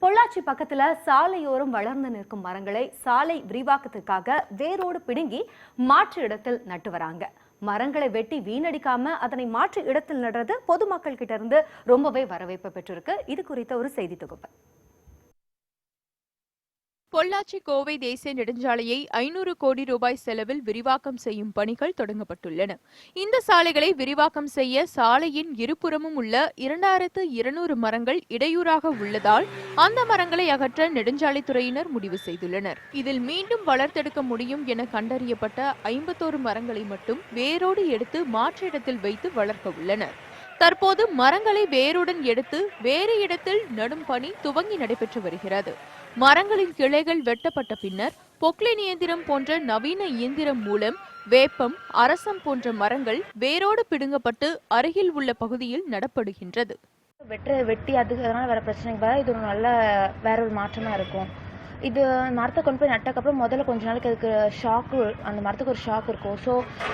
பொள்ளாச்சி பக்கத்துல சாலையோரம் வளர்ந்து நிற்கும் மரங்களை சாலை விரிவாக்கத்திற்காக வேரோடு பிடுங்கி மாற்று இடத்தில் நட்டு வராங்க. மரங்களை வெட்டி வீணடிக்காம அதனை மாற்று இடத்தில் நடுறது பொதுமக்கள் கிட்ட இருந்து ரொம்பவே வரவேற்பு பெற்றிருக்கு. இது குறித்த ஒரு செய்தி தொகுப்பு. பொள்ளாச்சி கோவை தேசிய நெடுஞ்சாலையை 500 கோடி ரூபாய் செலவில் விரிவாக்கம் செய்யும் பணிகள் தொடங்கப்பட்டுள்ளன. இந்த சாலைகளை விரிவாக்கம் செய்ய சாலையின் இருபுறமும் உள்ள 2200 மரங்கள் இடையூறாக உள்ளதால் அந்த மரங்களை அகற்ற நெடுஞ்சாலைத்துறையினர் முடிவு செய்துள்ளனர். இதில் மீண்டும் வளர்த்தெடுக்க முடியும் என கண்டறியப்பட்ட 51 மரங்களை மட்டும் வேரோடு எடுத்து மாற்று இடத்தில் வைத்து வளர்க்க உள்ளனர். தற்போது மரங்களை வேருடன் எடுத்து வேறு இடத்தில் நடும் பணி துவங்கி நடைபெற்று வருகிறது. மரங்களின் கிளைகள் வெட்டப்பட்ட பின்னர் பொக்லைன் இயந்திரம் போன்ற நவீன இயந்திரம் மூலம் வேப்பம், அரசம் போன்ற மரங்கள் வேரோடு பிடுங்கப்பட்டு அருகில் உள்ள பகுதியில் நடப்படுகின்றது. வெட்டி அதனால வர பிரச்சனைக்கு இது ஒரு நல்ல வேற ஒரு மாற்றமா இருக்கும். இது மரத்தை கொண்டு போய் நட்டக்கப்புறம் முதல்ல கொஞ்ச நாளைக்கு அதுக்கு ஷாக்கு, அந்த மரத்துக்கு ஒரு ஷாக் இருக்கும். ஸோ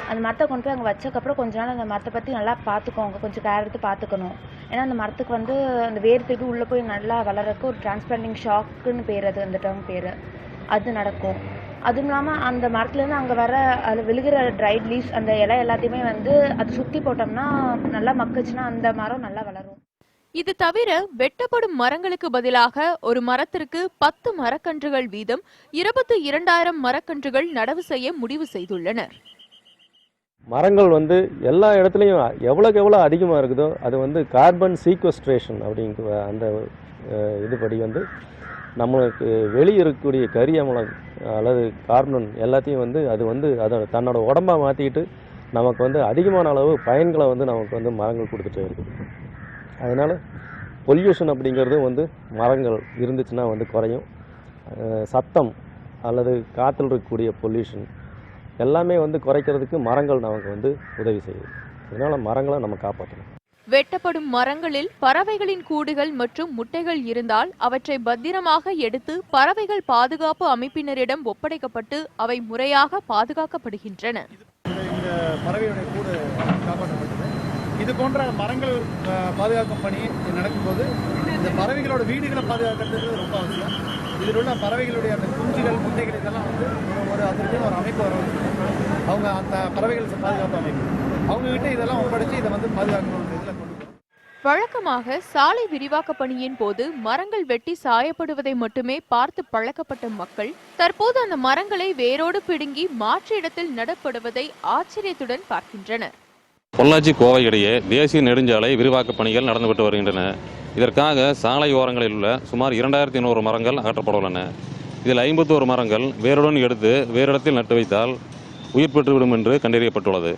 அந்த மரத்தை கொண்டு போய் அங்கே வச்சக்கப்புறம் கொஞ்ச நாள் அந்த மரத்தை பற்றி நல்லா பார்த்துக்கோங்க, கொஞ்சம் கேர் எடுத்து பார்த்துக்கணும். ஏன்னா அந்த மரத்துக்கு அந்த வேர் திருப்பி உள்ளே போய் நல்லா வளர்றதுக்கு ஒரு டிரான்ஸ்பிளான்டிங் ஷாக்குன்னு பேர், அந்த டேர்ம் பேர், அது நடக்கும். அதுவும் இல்லாமல் அந்த மரத்துலேருந்து அங்கே வர அதில் விழுகிற ட்ரைட் லீவ்ஸ், அந்த இலை எல்லாத்தையுமே அது சுற்றி போட்டோம்னா நல்லா மக்குச்சுன்னா அந்த மரம் நல்லா வளரும். இது தவிர வெட்டப்படும் மரங்களுக்கு பதிலாக ஒரு மரத்திற்கு 10 மரக்கன்றுகள் வீதம் 22,000 மரக்கன்றுகள் நடவு செய்ய முடிவு செய்துள்ளனர். மரங்கள் எல்லா இடத்துலையும் எவ்வளோக்கு எவ்வளோ அதிகமாக இருக்குதோ அது கார்பன் சீக்வஸ்ட்ரேஷன் அப்படிங்கிற அந்த இதுபடி நம்மளுக்கு வெளியே இருக்கக்கூடிய கரி அமிலம் அல்லது கார்பன் எல்லாத்தையும் அது அதை தன்னோட உடம்பாக மாற்றிக்கிட்டு நமக்கு அதிகமான அளவு பயன்களை நமக்கு மரங்கள் கொடுத்துட்டே இருக்குது. அதனால் பொல்யூஷன் அப்படிங்கிறது மரங்கள் இருந்துச்சுன்னா குறையும். சத்தம் அல்லது காற்றில் இருக்கக்கூடிய பொல்யூஷன் எல்லாமே குறைக்கிறதுக்கு மரங்கள் நமக்கு உதவி செய்யுது. அதனால் மரங்களை நம்ம காப்பாற்றணும். வெட்டப்படும் மரங்களில் பறவைகளின் கூடுகள் மற்றும் முட்டைகள் இருந்தால் அவற்றை பத்திரமாக எடுத்து பறவைகள் பாதுகாப்பு அமைப்பினரிடம் ஒப்படைக்கப்பட்டு அவை முறையாக பாதுகாக்கப்படுகின்றன. பறவையுடைய கூடு காப்பாற்றப்பட்டது. இது போன்ற மரங்கள் பாதுகாக்கும் பணி நடக்கும்போது இந்த பறவைகளோட வீடுகளை பாதுகாக்கிறது ரொம்ப அவசியம். இதில் உள்ள பறவைகளுடைய அந்த குஞ்சுகள், முட்டைகள் இதெல்லாம் அதற்கு ஒரு அமைப்பு வரும். அவங்க அந்த பறவைகள் பாதுகாப்பு அமைப்பு அவங்ககிட்ட இதெல்லாம் ஒப்படைச்சு இதை பாதுகாக்கணும். இதில் கொண்டு வழக்கமாக சாலை விரிவாக்க பணியின் போது மரங்கள் வெட்டி சாயப்படுவதை மட்டுமே பார்த்து பழக்கப்பட்ட மக்கள் தற்போது அந்த மரங்களை வேரோடு பிடுங்கி மாற்று இடத்தில் நடப்படுவதை ஆச்சரியத்துடன் பார்க்கின்றனர். பொள்ளாச்சி கோவை இடையே தேசிய நெடுஞ்சாலை விரிவாக்க பணிகள் நடந்துவிட்டு வருகின்றன. இதற்காக சாலை ஓரங்களில் உள்ள சுமார் 2100 மரங்கள் அகற்றப்பட உள்ளன. இதில் 51 மரங்கள் வேருடன் எடுத்து வேறு இடத்தில் நட்டு வைத்தால் உயிர் பெற்றுவிடும் என்று கண்டறியப்பட்டுள்ளது.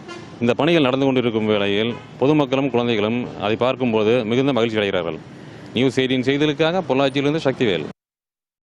இந்த பணிகள் நடந்து கொண்டிருக்கும் வேளையில் பொதுமக்களும் குழந்தைகளும் அதை பார்க்கும்போது மிகுந்த மகிழ்ச்சி அடைகிறார்கள். நியூஸ் 18 செய்திகளுக்காக பொள்ளாச்சியிலிருந்து சக்திவேல்.